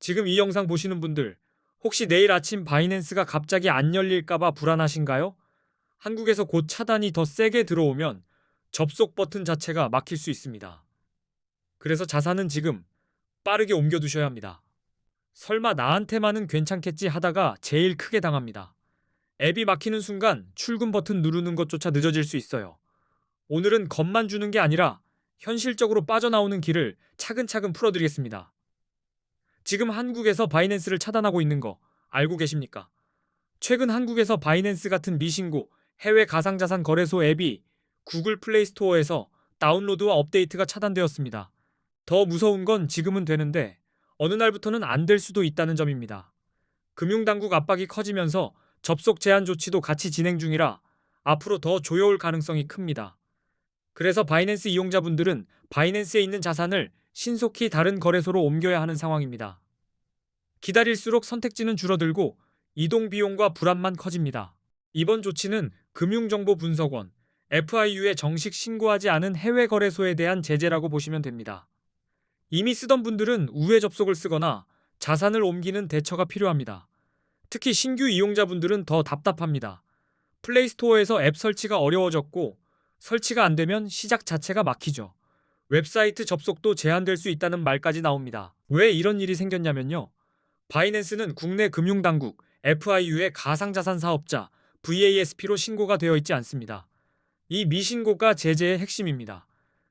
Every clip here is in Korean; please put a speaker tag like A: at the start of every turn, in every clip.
A: 지금 이 영상 보시는 분들, 혹시 내일 아침 바이낸스가 갑자기 안 열릴까봐 불안하신가요? 한국에서 곧 차단이 더 세게 들어오면 접속 버튼 자체가 막힐 수 있습니다. 그래서 자산은 지금 빠르게 옮겨두셔야 합니다. 설마 나한테만은 괜찮겠지 하다가 제일 크게 당합니다. 앱이 막히는 순간 출금 버튼 누르는 것조차 늦어질 수 있어요. 오늘은 겁만 주는 게 아니라 현실적으로 빠져나오는 길을 차근차근 풀어드리겠습니다. 지금 한국에서 바이낸스를 차단하고 있는 거 알고 계십니까? 최근 한국에서 바이낸스 같은 미신고 해외 가상자산 거래소 앱이 구글 플레이 스토어에서 다운로드와 업데이트가 차단되었습니다. 더 무서운 건 지금은 되는데 어느 날부터는 안 될 수도 있다는 점입니다. 금융당국 압박이 커지면서 접속 제한 조치도 같이 진행 중이라 앞으로 더 조여올 가능성이 큽니다. 그래서 바이낸스 이용자분들은 바이낸스에 있는 자산을 신속히 다른 거래소로 옮겨야 하는 상황입니다. 기다릴수록 선택지는 줄어들고 이동 비용과 불안만 커집니다. 이번 조치는 금융정보분석원 FIU에 정식 신고하지 않은 해외 거래소에 대한 제재라고 보시면 됩니다. 이미 쓰던 분들은 우회 접속을 쓰거나 자산을 옮기는 대처가 필요합니다. 특히 신규 이용자분들은 더 답답합니다. 플레이스토어에서 앱 설치가 어려워졌고 설치가 안 되면 시작 자체가 막히죠. 웹사이트 접속도 제한될 수 있다는 말까지 나옵니다. 왜 이런 일이 생겼냐면요. 바이낸스는 국내 금융당국 FIU의 가상자산 사업자 VASP로 신고가 되어 있지 않습니다. 이 미신고가 제재의 핵심입니다.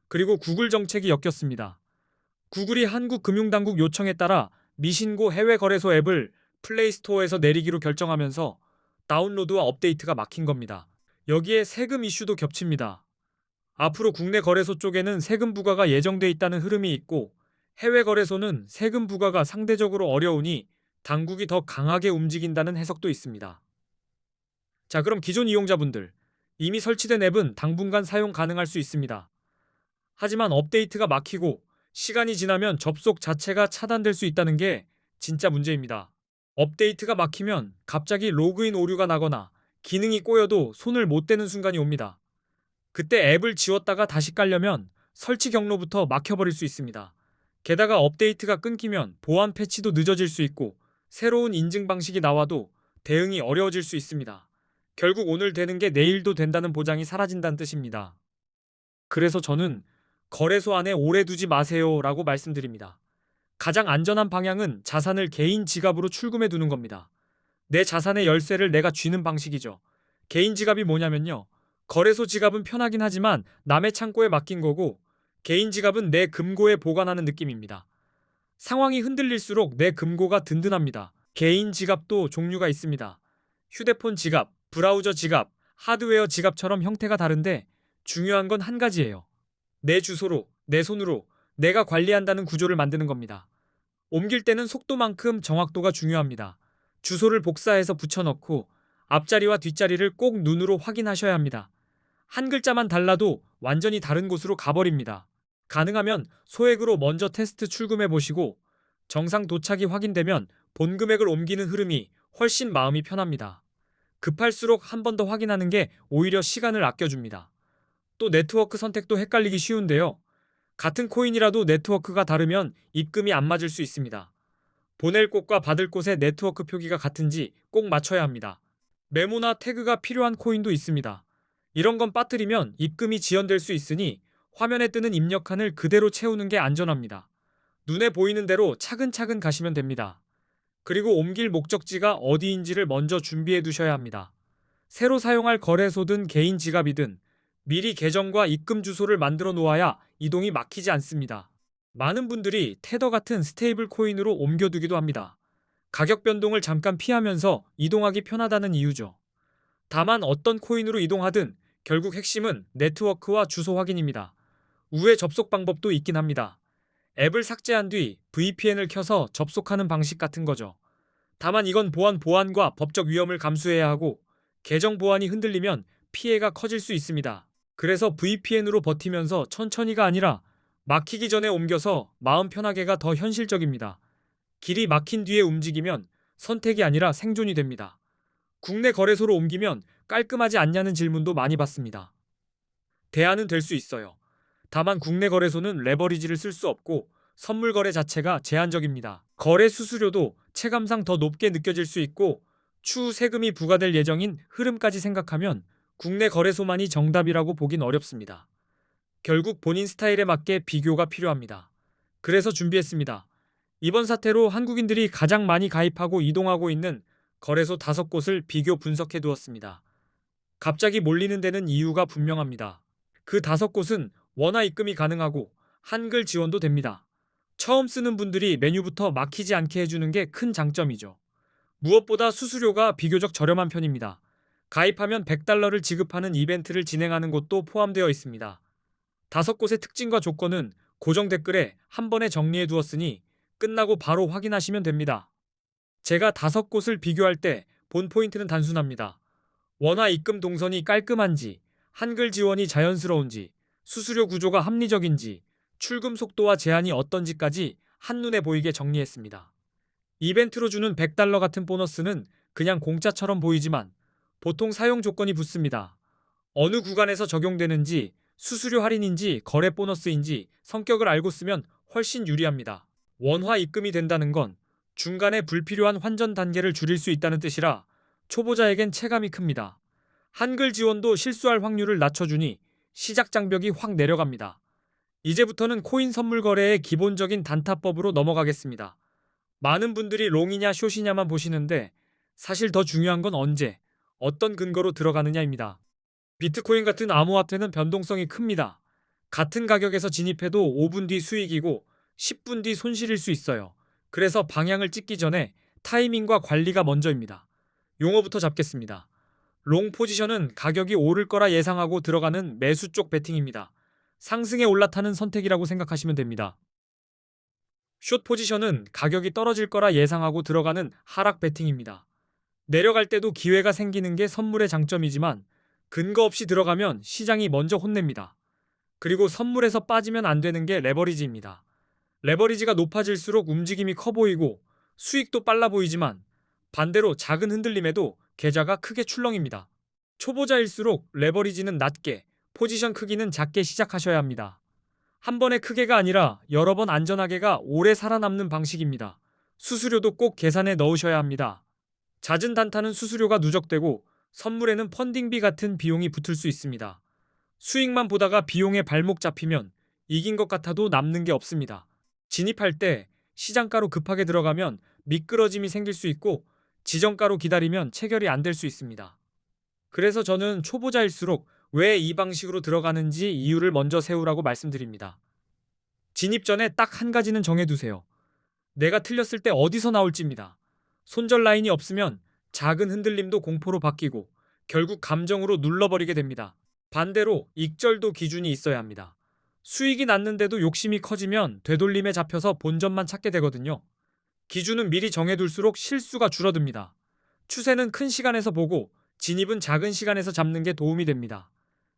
A: 그리고 구글 정책이 엮였습니다. 구글이 한국금융당국 요청에 따라 미신고 해외 거래소 앱을 플레이스토어에서 내리기로 결정하면서 다운로드와 업데이트가 막힌 겁니다. 여기에 세금 이슈도 겹칩니다. 앞으로 국내 거래소 쪽에는 세금 부과가 예정돼 있다는 흐름이 있고 해외 거래소는 세금 부과가 상대적으로 어려우니 당국이 더 강하게 움직인다는 해석도 있습니다. 자, 그럼 기존 이용자분들, 이미 설치된 앱은 당분간 사용 가능할 수 있습니다. 하지만 업데이트가 막히고 시간이 지나면 접속 자체가 차단될 수 있다는 게 진짜 문제입니다. 업데이트가 막히면 갑자기 로그인 오류가 나거나 기능이 꼬여도 손을 못 대는 순간이 옵니다. 그때 앱을 지웠다가 다시 깔려면 설치 경로부터 막혀버릴 수 있습니다. 게다가 업데이트가 끊기면 보안 패치도 늦어질 수 있고 새로운 인증 방식이 나와도 대응이 어려워질 수 있습니다. 결국 오늘 되는 게 내일도 된다는 보장이 사라진다는 뜻입니다. 그래서 저는 거래소 안에 오래 두지 마세요 라고 말씀드립니다. 가장 안전한 방향은 자산을 개인 지갑으로 출금해 두는 겁니다. 내 자산의 열쇠를 내가 쥐는 방식이죠. 개인 지갑이 뭐냐면요. 거래소 지갑은 편하긴 하지만 남의 창고에 맡긴 거고 개인 지갑은 내 금고에 보관하는 느낌입니다. 상황이 흔들릴수록 내 금고가 든든합니다. 개인 지갑도 종류가 있습니다. 휴대폰 지갑, 브라우저 지갑, 하드웨어 지갑처럼 형태가 다른데 중요한 건 한 가지예요. 내 주소로, 내 손으로 내가 관리한다는 구조를 만드는 겁니다. 옮길 때는 속도만큼 정확도가 중요합니다. 주소를 복사해서 붙여넣고 앞자리와 뒷자리를 꼭 눈으로 확인하셔야 합니다. 한 글자만 달라도 완전히 다른 곳으로 가버립니다. 가능하면 소액으로 먼저 테스트 출금해 보시고 정상 도착이 확인되면 본 금액을 옮기는 흐름이 훨씬 마음이 편합니다. 급할수록 한 번 더 확인하는 게 오히려 시간을 아껴줍니다. 또 네트워크 선택도 헷갈리기 쉬운데요. 같은 코인이라도 네트워크가 다르면 입금이 안 맞을 수 있습니다. 보낼 곳과 받을 곳의 네트워크 표기가 같은지 꼭 맞춰야 합니다. 메모나 태그가 필요한 코인도 있습니다. 이런 건 빠뜨리면 입금이 지연될 수 있으니 화면에 뜨는 입력칸을 그대로 채우는 게 안전합니다. 눈에 보이는 대로 차근차근 가시면 됩니다. 그리고 옮길 목적지가 어디인지를 먼저 준비해 두셔야 합니다. 새로 사용할 거래소든 개인 지갑이든 미리 계정과 입금 주소를 만들어 놓아야 이동이 막히지 않습니다. 많은 분들이 테더 같은 스테이블 코인으로 옮겨두기도 합니다. 가격 변동을 잠깐 피하면서 이동하기 편하다는 이유죠. 다만 어떤 코인으로 이동하든 결국 핵심은 네트워크와 주소 확인입니다. 우회 접속 방법도 있긴 합니다. 앱을 삭제한 뒤 VPN을 켜서 접속하는 방식 같은 거죠. 다만 이건 보안과 법적 위험을 감수해야 하고 계정 보안이 흔들리면 피해가 커질 수 있습니다. 그래서 VPN으로 버티면서 천천히가 아니라 막히기 전에 옮겨서 마음 편하게가 더 현실적입니다. 길이 막힌 뒤에 움직이면 선택이 아니라 생존이 됩니다. 국내 거래소로 옮기면 깔끔하지 않냐는 질문도 많이 받습니다. 대안은 될 수 있어요. 다만 국내 거래소는 레버리지를 쓸 수 없고 선물 거래 자체가 제한적입니다. 거래 수수료도 체감상 더 높게 느껴질 수 있고 추후 세금이 부과될 예정인 흐름까지 생각하면 국내 거래소만이 정답이라고 보긴 어렵습니다. 결국 본인 스타일에 맞게 비교가 필요합니다. 그래서 준비했습니다. 이번 사태로 한국인들이 가장 많이 가입하고 이동하고 있는 거래소 5곳을 비교 분석해 두었습니다. 갑자기 몰리는 데는 이유가 분명합니다. 그 5곳은 원화 입금이 가능하고 한글 지원도 됩니다. 처음 쓰는 분들이 메뉴부터 막히지 않게 해주는 게 큰 장점이죠. 무엇보다 수수료가 비교적 저렴한 편입니다. 가입하면 $100를 지급하는 이벤트를 진행하는 곳도 포함되어 있습니다. 5곳의 특징과 조건은 고정 댓글에 한 번에 정리해 두었으니 끝나고 바로 확인하시면 됩니다. 제가 5곳을 비교할 때 본 포인트는 단순합니다. 원화 입금 동선이 깔끔한지, 한글 지원이 자연스러운지, 수수료 구조가 합리적인지, 출금 속도와 제한이 어떤지까지 한눈에 보이게 정리했습니다. 이벤트로 주는 $100 같은 보너스는 그냥 공짜처럼 보이지만 보통 사용 조건이 붙습니다. 어느 구간에서 적용되는지, 수수료 할인인지 거래 보너스인지 성격을 알고 쓰면 훨씬 유리합니다. 원화 입금이 된다는 건 중간에 불필요한 환전 단계를 줄일 수 있다는 뜻이라 초보자에겐 체감이 큽니다. 한글 지원도 실수할 확률을 낮춰주니 시작 장벽이 확 내려갑니다. 이제부터는 코인 선물 거래의 기본적인 단타법으로 넘어가겠습니다. 많은 분들이 롱이냐 숏이냐만 보시는데 사실 더 중요한 건 언제, 어떤 근거로 들어가느냐입니다. 비트코인 같은 암호화폐는 변동성이 큽니다. 같은 가격에서 진입해도 5분 뒤 수익이고 10분 뒤 손실일 수 있어요. 그래서 방향을 찍기 전에 타이밍과 관리가 먼저입니다. 용어부터 잡겠습니다. 롱 포지션은 가격이 오를 거라 예상하고 들어가는 매수 쪽 베팅입니다. 상승에 올라타는 선택이라고 생각하시면 됩니다. 숏 포지션은 가격이 떨어질 거라 예상하고 들어가는 하락 베팅입니다. 내려갈 때도 기회가 생기는 게 선물의 장점이지만 근거 없이 들어가면 시장이 먼저 혼냅니다. 그리고 선물에서 빠지면 안 되는 게 레버리지입니다. 레버리지가 높아질수록 움직임이 커 보이고 수익도 빨라 보이지만 반대로 작은 흔들림에도 계좌가 크게 출렁입니다. 초보자일수록 레버리지는 낮게, 포지션 크기는 작게 시작하셔야 합니다. 한 번의 크게가 아니라 여러 번 안전하게가 오래 살아남는 방식입니다. 수수료도 꼭 계산해 넣으셔야 합니다. 잦은 단타는 수수료가 누적되고 선물에는 펀딩비 같은 비용이 붙을 수 있습니다. 수익만 보다가 비용에 발목 잡히면 이긴 것 같아도 남는 게 없습니다. 진입할 때 시장가로 급하게 들어가면 미끄러짐이 생길 수 있고 지정가로 기다리면 체결이 안 될 수 있습니다. 그래서 저는 초보자일수록 왜 이 방식으로 들어가는지 이유를 먼저 세우라고 말씀드립니다. 진입 전에 딱 한 가지는 정해두세요. 내가 틀렸을 때 어디서 나올지입니다. 손절 라인이 없으면 작은 흔들림도 공포로 바뀌고 결국 감정으로 눌러버리게 됩니다. 반대로 익절도 기준이 있어야 합니다. 수익이 났는데도 욕심이 커지면 되돌림에 잡혀서 본전만 찾게 되거든요. 기준은 미리 정해둘수록 실수가 줄어듭니다. 추세는 큰 시간에서 보고 진입은 작은 시간에서 잡는 게 도움이 됩니다.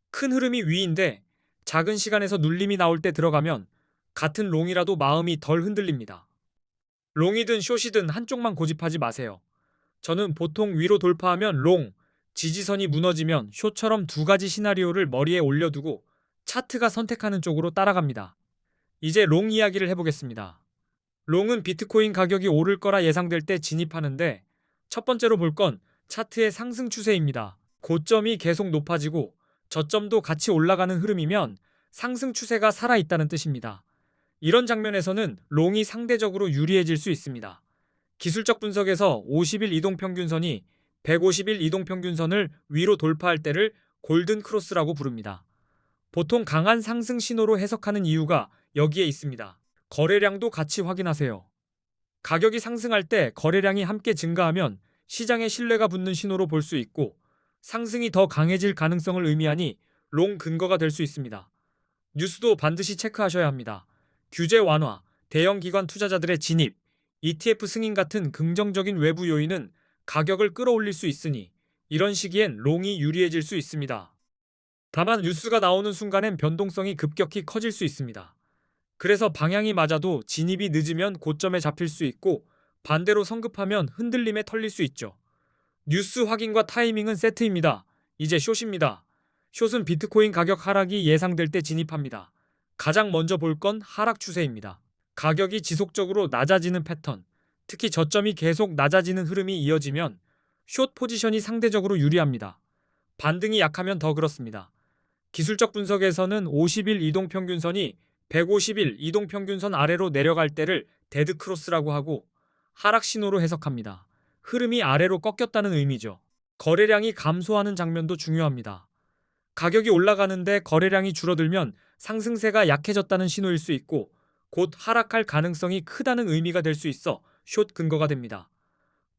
A: 큰 흐름이 위인데 작은 시간에서 눌림이 나올 때 들어가면 같은 롱이라도 마음이 덜 흔들립니다. 롱이든 숏이든 한쪽만 고집하지 마세요. 저는 보통 위로 돌파하면 롱, 지지선이 무너지면 숏처럼 2가지 시나리오를 머리에 올려두고 차트가 선택하는 쪽으로 따라갑니다. 이제 롱 이야기를 해보겠습니다. 롱은 비트코인 가격이 오를 거라 예상될 때 진입하는데 첫 번째로 볼 건 차트의 상승 추세입니다. 고점이 계속 높아지고 저점도 같이 올라가는 흐름이면 상승 추세가 살아있다는 뜻입니다. 이런 장면에서는 롱이 상대적으로 유리해질 수 있습니다. 기술적 분석에서 50일 이동평균선이 150일 이동평균선을 위로 돌파할 때를 골든 크로스라고 부릅니다. 보통 강한 상승 신호로 해석하는 이유가 여기에 있습니다. 거래량도 같이 확인하세요. 가격이 상승할 때 거래량이 함께 증가하면 시장에 신뢰가 붙는 신호로 볼 수 있고 상승이 더 강해질 가능성을 의미하니 롱 근거가 될 수 있습니다. 뉴스도 반드시 체크하셔야 합니다. 규제 완화, 대형 기관 투자자들의 진입, ETF 승인 같은 긍정적인 외부 요인은 가격을 끌어올릴 수 있으니 이런 시기엔 롱이 유리해질 수 있습니다. 다만 뉴스가 나오는 순간엔 변동성이 급격히 커질 수 있습니다. 그래서 방향이 맞아도 진입이 늦으면 고점에 잡힐 수 있고 반대로 성급하면 흔들림에 털릴 수 있죠. 뉴스 확인과 타이밍은 세트입니다. 이제 숏입니다. 숏은 비트코인 가격 하락이 예상될 때 진입합니다. 가장 먼저 볼 건 하락 추세입니다. 가격이 지속적으로 낮아지는 패턴, 특히 저점이 계속 낮아지는 흐름이 이어지면 숏 포지션이 상대적으로 유리합니다. 반등이 약하면 더 그렇습니다. 기술적 분석에서는 50일 이동평균선이 150일 이동평균선 아래로 내려갈 때를 데드크로스라고 하고 하락 신호로 해석합니다. 흐름이 아래로 꺾였다는 의미죠. 거래량이 감소하는 장면도 중요합니다. 가격이 올라가는데 거래량이 줄어들면 상승세가 약해졌다는 신호일 수 있고 곧 하락할 가능성이 크다는 의미가 될 수 있어 숏 근거가 됩니다.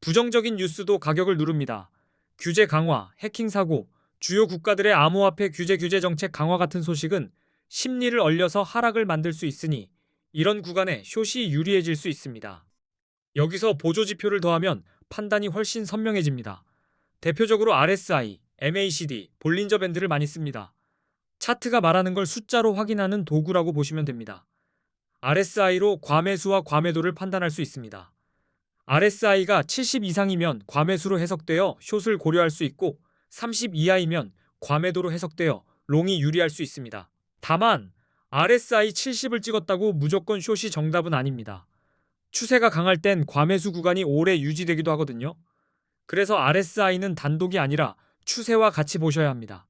A: 부정적인 뉴스도 가격을 누릅니다. 규제 강화, 해킹 사고, 주요 국가들의 암호화폐 규제 정책 강화 같은 소식은 심리를 얼려서 하락을 만들 수 있으니 이런 구간에 숏이 유리해질 수 있습니다. 여기서 보조 지표를 더하면 판단이 훨씬 선명해집니다. 대표적으로 RSI, MACD, 볼린저 밴드를 많이 씁니다. 차트가 말하는 걸 숫자로 확인하는 도구라고 보시면 됩니다. RSI로 과매수와 과매도를 판단할 수 있습니다. RSI가 70 이상이면 과매수로 해석되어 숏을 고려할 수 있고 30 이하이면 과매도로 해석되어 롱이 유리할 수 있습니다. 다만 RSI 70을 찍었다고 무조건 숏이 정답은 아닙니다. 추세가 강할 땐 과매수 구간이 오래 유지되기도 하거든요. 그래서 RSI는 단독이 아니라 추세와 같이 보셔야 합니다.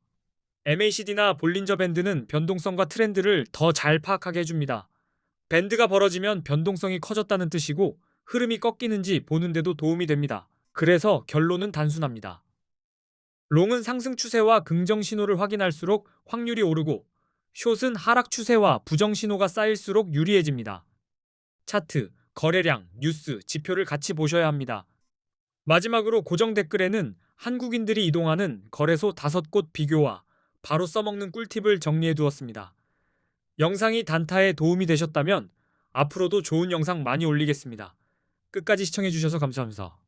A: MACD나 볼린저 밴드는 변동성과 트렌드를 더 잘 파악하게 해줍니다. 밴드가 벌어지면 변동성이 커졌다는 뜻이고 흐름이 꺾이는지 보는데도 도움이 됩니다. 그래서 결론은 단순합니다. 롱은 상승 추세와 긍정 신호를 확인할수록 확률이 오르고 숏은 하락 추세와 부정 신호가 쌓일수록 유리해집니다. 차트, 거래량, 뉴스, 지표를 같이 보셔야 합니다. 마지막으로 고정 댓글에는 한국인들이 이동하는 거래소 5곳 비교와 바로 써먹는 꿀팁을 정리해 두었습니다. 영상이 단타에 도움이 되셨다면 앞으로도 좋은 영상 많이 올리겠습니다. 끝까지 시청해주셔서 감사합니다.